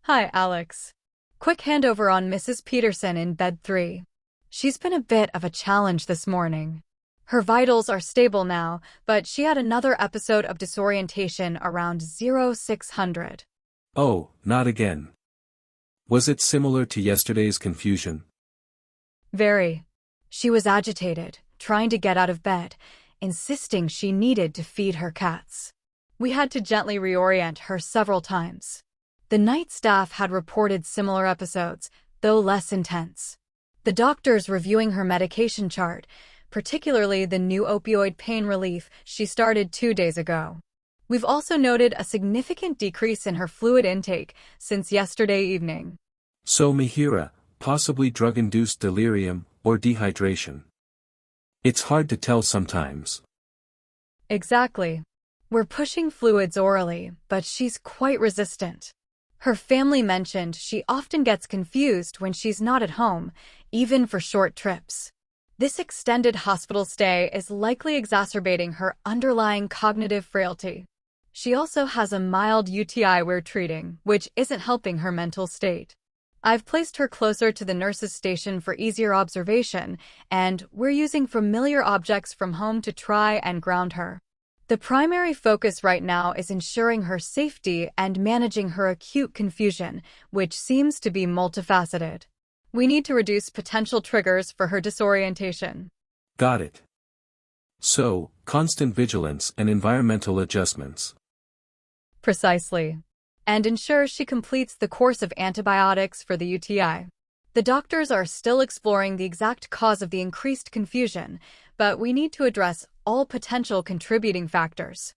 Hi, Alex. Quick handover on Mrs. Peterson in bed 3. She's been a bit of a challenge this morning. Her vitals are stable now, but she had another episode of disorientation around 0600. Oh, not again. Was it similar to yesterday's confusion? Very. She was agitated, trying to get out of bed, insisting she needed to feed her cats. We had to gently reorient her several times. The night staff had reported similar episodes, though less intense. The doctors reviewing her medication chart, particularly the new opioid pain relief she started 2 days ago. We've also noted a significant decrease in her fluid intake since yesterday evening. So MIHIRAA, possibly drug-induced delirium, or dehydration. It's hard to tell sometimes. Exactly. We're pushing fluids orally, but she's quite resistant. Her family mentioned she often gets confused when she's not at home, even for short trips. This extended hospital stay is likely exacerbating her underlying cognitive frailty. She also has a mild UTI we're treating, which isn't helping her mental state. I've placed her closer to the nurse's station for easier observation, and we're using familiar objects from home to try and ground her. The primary focus right now is ensuring her safety and managing her acute confusion, which seems to be multifaceted. We need to reduce potential triggers for her disorientation. Got it. So, constant vigilance and environmental adjustments. Precisely. And ensure she completes the course of antibiotics for the UTI. The doctors are still exploring the exact cause of the increased confusion, but we need to address all potential contributing factors.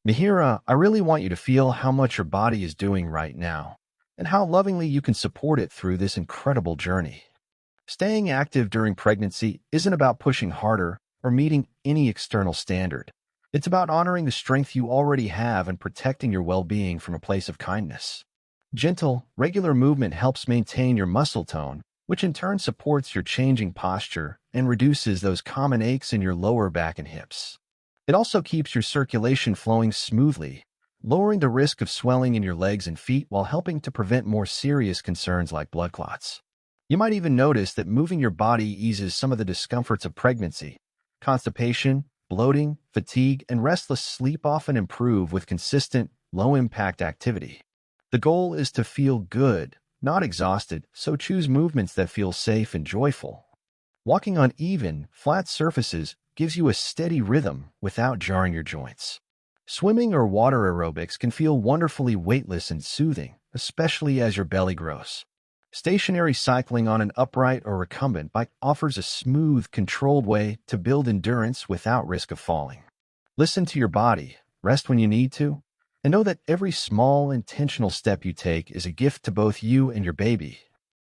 Mihira, I really want you to feel how much your body is doing right now and how lovingly you can support it through this incredible journey. Staying active during pregnancy isn't about pushing harder or meeting any external standard. It's about honoring the strength you already have and protecting your well-being from a place of kindness. Gentle, regular movement helps maintain your muscle tone, which in turn supports your changing posture and reduces those common aches in your lower back and hips. It also keeps your circulation flowing smoothly, lowering the risk of swelling in your legs and feet while helping to prevent more serious concerns like blood clots. You might even notice that moving your body eases some of the discomforts of pregnancy. Constipation, bloating, fatigue, and restless sleep often improve with consistent, low-impact activity. The goal is to feel good, not exhausted, so choose movements that feel safe and joyful. Walking on even, flat surfaces gives you a steady rhythm without jarring your joints. Swimming or water aerobics can feel wonderfully weightless and soothing, especially as your belly grows. Stationary cycling on an upright or recumbent bike offers a smooth, controlled way to build endurance without risk of falling. Listen to your body, rest when you need to, and know that every small, intentional step you take is a gift to both you and your baby.